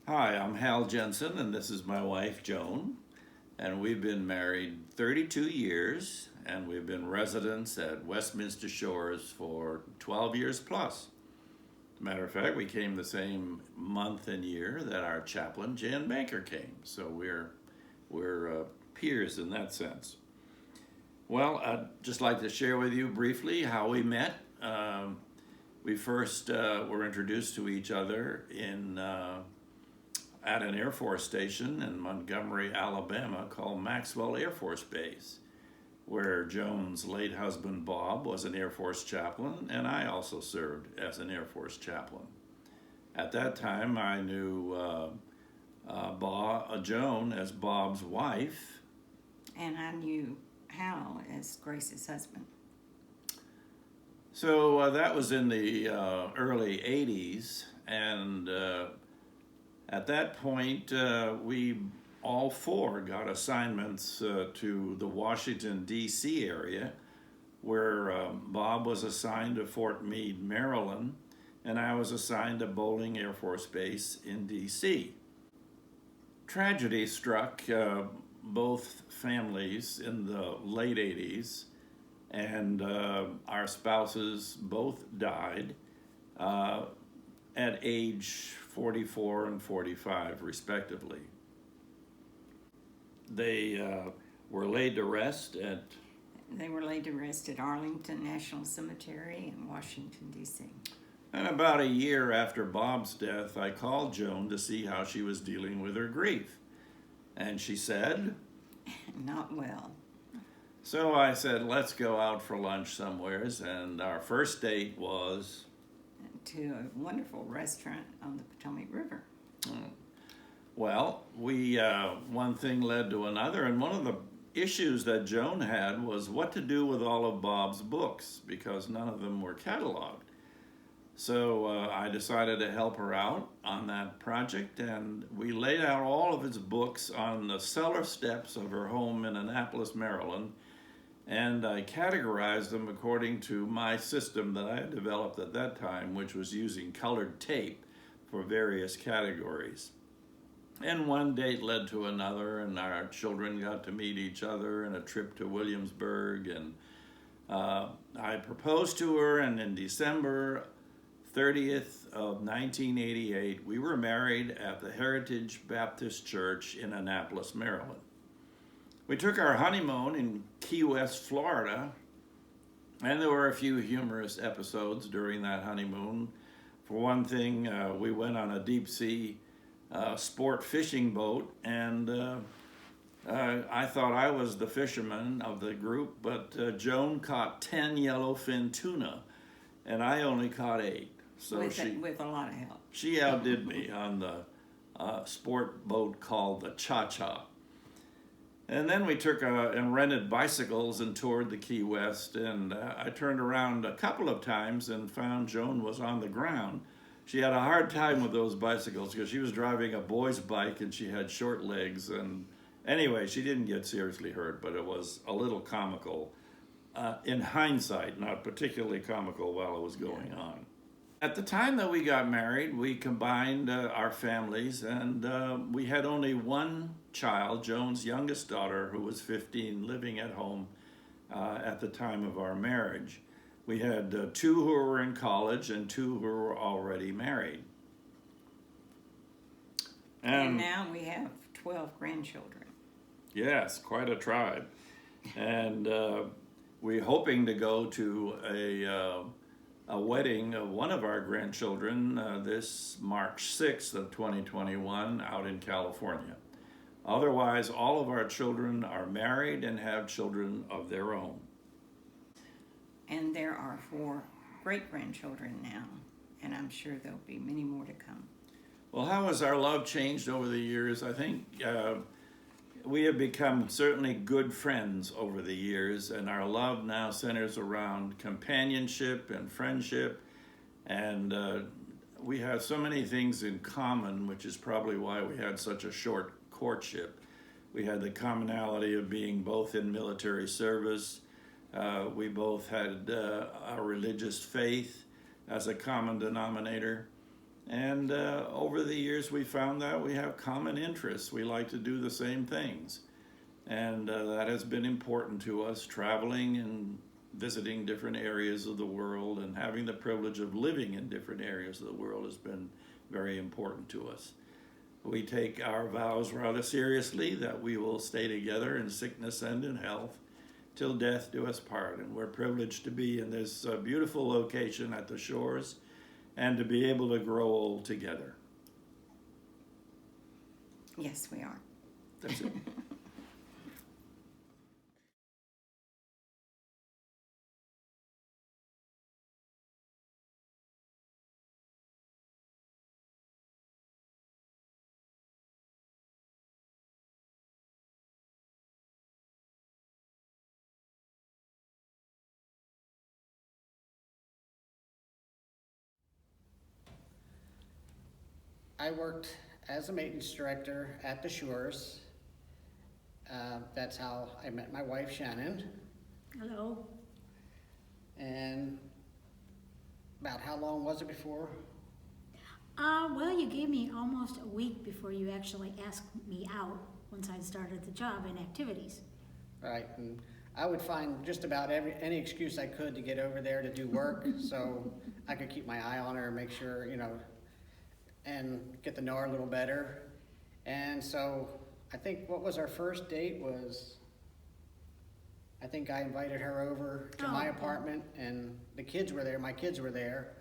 Hi, I'm Hal Jensen, and this is my wife, Joan. And we've been married 32 years, and we've been residents at Westminster Shores for 12 years plus. Matter of fact, we came the same month and year that our chaplain, Jan Banker, came. So we're peers in that sense. Well, I'd just like to share with you briefly how we met. We first were introduced to each other at an Air Force station in Montgomery, Alabama called Maxwell Air Force Base, where Joan's late husband Bob was an Air Force chaplain, and I also served as an Air Force chaplain. At that time, I knew Joan as Bob's wife. And I knew Hal as Grace's husband. So that was in the early 80s, and at that point, we all four got assignments to the Washington, D.C. area, where Bob was assigned to Fort Meade, Maryland, and I was assigned to Bolling Air Force Base in D.C. Tragedy struck both families in the late 80s, and our spouses both died at age 44 and 45, respectively. They were laid to rest at Arlington National Cemetery in Washington, D.C. And about a year after Bob's death, I called Joan to see how she was dealing with her grief. And she said, "Not well." So I said, let's go out for lunch somewheres, and our first date was to a wonderful restaurant on the Potomac River. Well, one thing led to another, and one of the issues that Joan had was what to do with all of Bob's books, because none of them were cataloged. So I decided to help her out on that project, and we laid out all of his books on the cellar steps of her home in Annapolis, Maryland, and I categorized them according to my system that I had developed at that time, which was using colored tape for various categories. And one date led to another, and our children got to meet each other, and a trip to Williamsburg, and I proposed to her, and in December 30th of 1988, we were married at the Heritage Baptist Church in Annapolis, Maryland. We took our honeymoon in Key West, Florida, and there were a few humorous episodes during that honeymoon. For one thing, we went on a deep sea sport fishing boat, and I thought I was the fisherman of the group, but Joan caught 10 yellowfin tuna, and I only caught 8. So with a lot of help. She outdid me on the sport boat called the Cha-Cha. And then we took and rented bicycles and toured the Key West, and I turned around a couple of times and found Joan was on the ground. She had a hard time with those bicycles because she was driving a boy's bike and she had short legs. And anyway, she didn't get seriously hurt, but it was a little comical in hindsight, not particularly comical while it was going on. At the time that we got married, we combined our families, and we had only one child, Joan's youngest daughter, who was 15, living at home at the time of our marriage. We had 2 who were in college and 2 who were already married. And now we have 12 grandchildren. Yes, quite a tribe. And we're hoping to go to a wedding of one of our grandchildren this March 6th of 2021 out in California. Otherwise, all of our children are married and have children of their own. And there are 4 great-grandchildren now, and I'm sure there'll be many more to come. Well, how has our love changed over the years? I think we have become certainly good friends over the years, and our love now centers around companionship and friendship, and we have so many things in common, which is probably why we had such a short courtship. We had the commonality of being both in military service. We both had a religious faith as a common denominator. And over the years, we found that we have common interests. We like to do the same things. And that has been important to us, traveling and visiting different areas of the world, and having the privilege of living in different areas of the world has been very important to us. We take our vows rather seriously, that we will stay together in sickness and in health till death do us part. And we're privileged to be in this beautiful location at the Shores and to be able to grow old together. Yes, we are. That's it. I worked as a maintenance director at the Shores. That's how I met my wife, Shannon. Hello. And about how long was it before? Well, you gave me almost a week before you actually asked me out once I started the job in activities. Right, and I would find just about any excuse I could to get over there to do work, so I could keep my eye on her and make sure, and get to know her a little better. And so I think what was our first date was, I think I invited her over to my apartment, and the kids were there, my kids were there.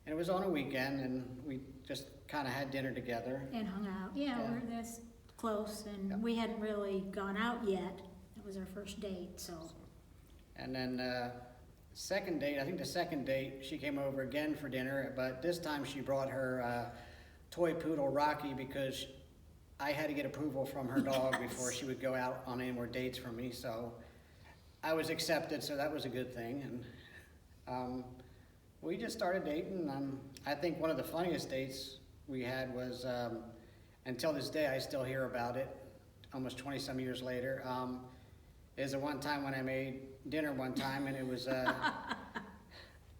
And it was on a weekend, and we just kind of had dinner together. And hung out. Yeah. We're this close, and we hadn't really gone out yet. It was our first date, so. And then second date, I think the second date, she came over again for dinner, but this time she brought her toy poodle Rocky, because I had to get approval from her dog before she would go out on any more dates for me. So I was accepted, so that was a good thing. And we just started dating. I think one of the funniest dates we had was, until this day I still hear about it, almost 20 some years later, is the one time when I made dinner one time, and it was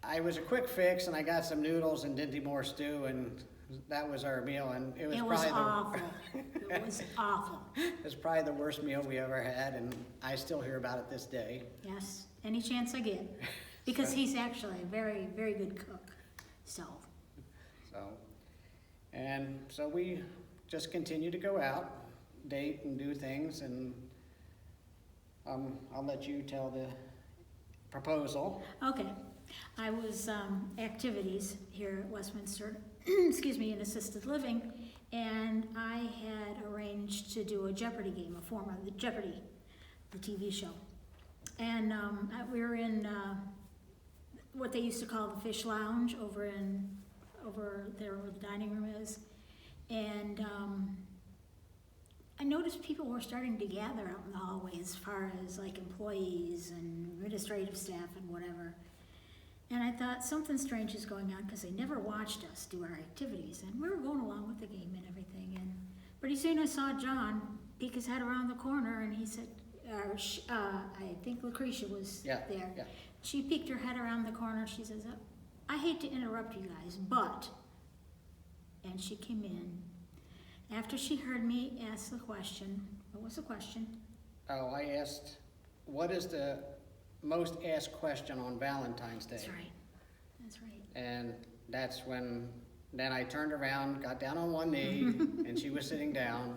I was a quick fix, and I got some noodles and Dinty Moore stew, and that was our meal, and it was probably awful. It was awful. It was probably the worst meal we ever had, and I still hear about it this day. Yes, any chance I get. Because he's actually a very, very good cook, so. And so we just continue to go out, date and do things, and I'll let you tell the proposal. Okay. I was activities here at Westminster, excuse me, in assisted living, and I had arranged to do a Jeopardy game, a form of the Jeopardy, the TV show. And we were in what they used to call the Fish Lounge over there where the dining room is. And I noticed people were starting to gather out in the hallway, as far as like employees and administrative staff and whatever. And I thought something strange is going on, because they never watched us do our activities, and we were going along with the game and everything. And pretty soon I saw John peek his head around the corner, and he said, I think Lucretia was there. Yeah. She peeked her head around the corner. She says, I hate to interrupt you guys, but, and she came in. After she heard me ask the question, what was the question? Oh, I asked, what is the most asked question on Valentine's Day? That's right. That's right. And that's when, then I turned around, got down on one knee, and she was sitting down,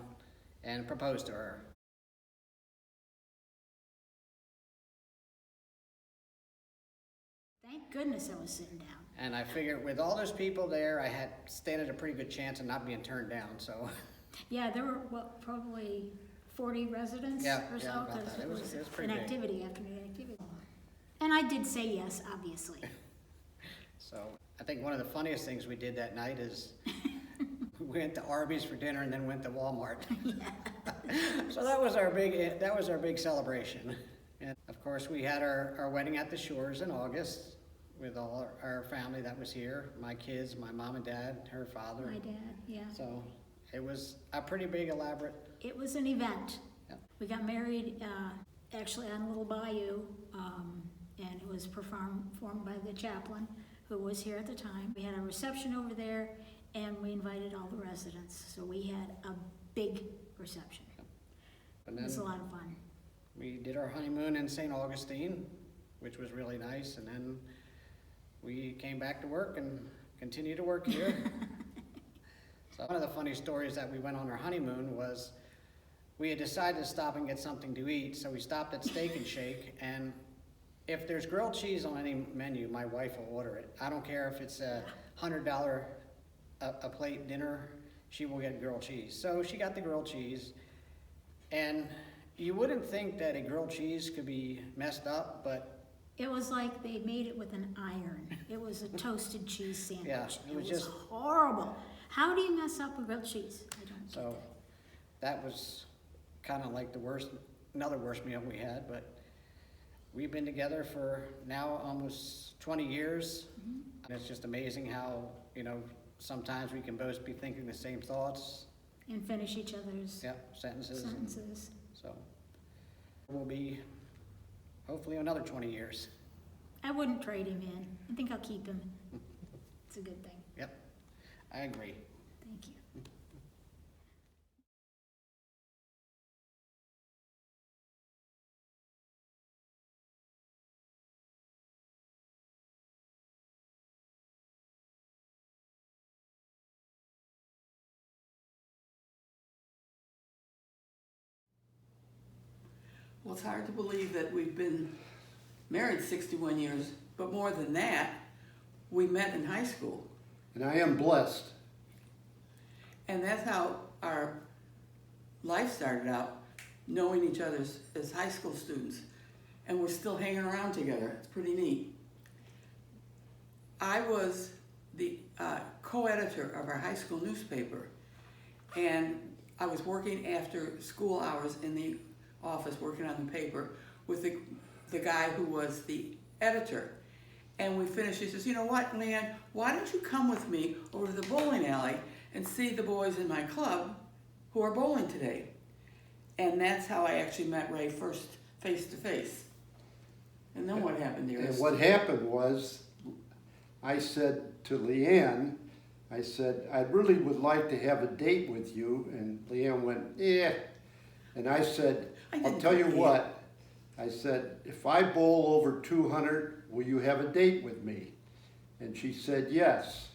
and proposed to her. Thank goodness I was sitting down. And I figured with all those people there, I had standed a pretty good chance of not being turned down, so. Yeah, there were, probably 40 residents or so, about because that. it was pretty an big. activity, afternoon activity. And I did say yes, obviously. So I think one of the funniest things we did that night is we went to Arby's for dinner and then went to Walmart. So that was our big celebration. And of course, we had our wedding at the Shores in August with all our family that was here, my kids, my mom and dad, her father. My dad, yeah. So it was a pretty big, elaborate. It was an event. Yep. We got married actually on Little Bayou, and it was performed by the chaplain who was here at the time. We had a reception over there, and we invited all the residents, so we had a big reception. And It was a then lot of fun. we did our honeymoon in St. Augustine, which was really nice, and then we came back to work and continue to work here. So one of the funny stories that we went on our honeymoon was we had decided to stop and get something to eat, so we stopped at Steak and Shake, and if there's grilled cheese on any menu, my wife will order it. I don't care if it's a $100 a plate dinner, she will get grilled cheese. So she got the grilled cheese, and you wouldn't think that a grilled cheese could be messed up, but It was like they made it with an iron. It was a toasted cheese sandwich. Yeah, it was just- horrible. How do you mess up a grilled cheese? I don't get so that. that was kind of like another worst meal we had, but we've been together for now almost 20 years. And it's just amazing how, sometimes we can both be thinking the same thoughts, And finish each other's sentences. and sentences. So we'll be hopefully another 20 years. I wouldn't trade him in. I think I'll keep him. It's a good thing. Yep, I agree. Thank you. Well, it's hard to believe that we've been married 61 years, but more than that, we met in high school. And I am blessed. And that's how our life started out, knowing each other as high school students. And we're still hanging around together. It's pretty neat. I was the co-editor of our high school newspaper, and I was working after school hours in the office working on the paper with the guy who was the editor. And we finished, he says, you know what, Leanne, why don't you come with me over to the bowling alley and see the boys in my club who are bowling today? And that's how I actually met Ray first, face to face. And then what happened, dearest? And what happened was, I said to Leanne, I said, I really would like to have a date with you. And Leanne went, yeah. And I said, I'll tell you what. I said, if I bowl over 200, will you have a date with me? And she said, yes.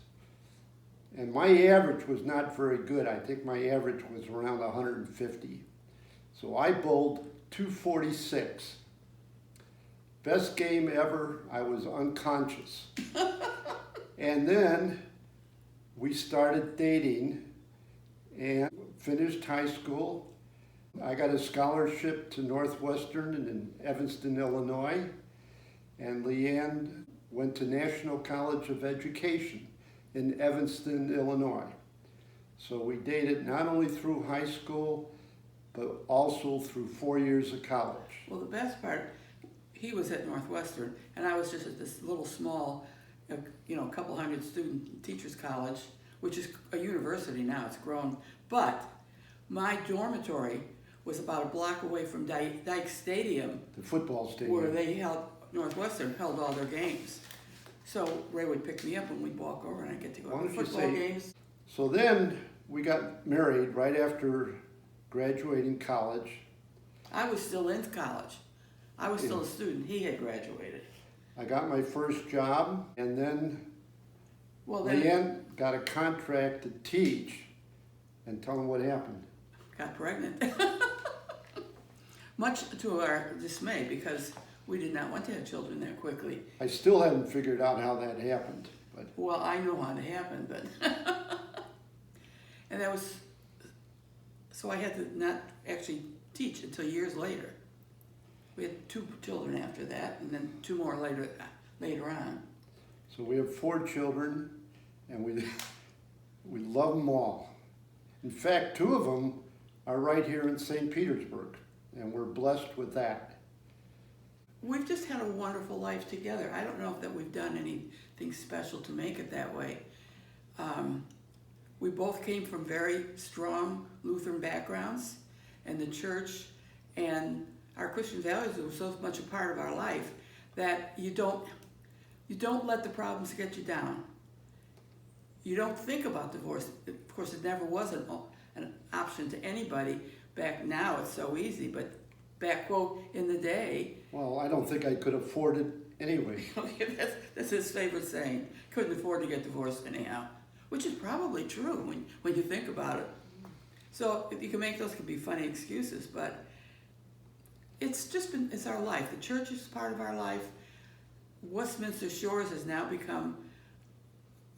And my average was not very good. I think my average was around 150. So I bowled 246. Best game ever. I was unconscious. And then we started dating and finished high school. I got a scholarship to Northwestern in Evanston, Illinois. And Leanne went to National College of Education in Evanston, Illinois. So we dated not only through high school, but also through 4 years of college. Well, the best part, he was at Northwestern, and I was just at this little small, couple hundred student teachers college, which is a university now, it's grown. But my dormitory was about a block away from Dyke Stadium, The football stadium. where Northwestern held all their games. So Ray would pick me up and we'd walk over and I'd get to go Why to don't you football say- games. So then we got married right after graduating college. I was still in college. I was still a student. He had graduated. I got my first job, and then Well, then Leanne got a contract to teach. And tell them what happened. got pregnant. Much to our dismay, because we did not want to have children that quickly. I still haven't figured out how that happened, but Well, I know how it happened, but and that was so I had to not actually teach until years later. We had 2 children after that, and then 2 more later on. so we have 4 children, and we love them all. In fact, 2 of them are right here in St. Petersburg, and we're blessed with that. We've just had a wonderful life together. I don't know if that we've done anything special to make it that way. We both came from very strong Lutheran backgrounds, and the church and our Christian values were so much a part of our life that you don't let the problems get you down. you don't think about divorce. Of course, it never was an option to anybody. Back now, it's so easy, but back, quote, in the day, Well, I don't think I could afford it anyway. that's his favorite saying. Couldn't afford to get divorced anyhow, which is probably true when you think about it. So you can make those could be funny excuses, but it's our life. The church is part of our life. Westminster Shores has now become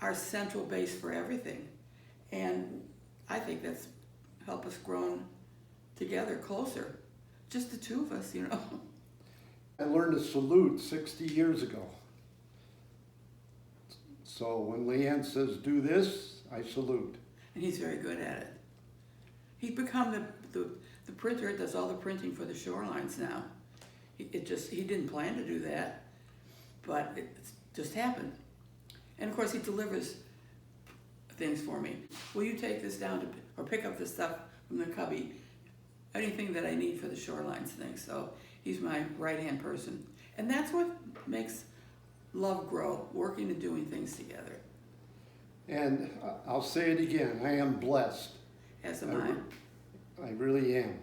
our central base for everything, and I think that's helped us grow together closer. Just the two of us, you know. I learned to salute 60 years ago. So when Leanne says do this, I salute. And he's very good at it. He's become the printer that does all the printing for the shorelines now. He didn't plan to do that, but it just happened. And of course he delivers things for me. Will you take this down or pick up the stuff from the cubby? Anything that I need for the shorelines thing. So he's my right-hand person. And that's what makes love grow, working and doing things together. And I'll say it again, I am blessed. As am I. I really am.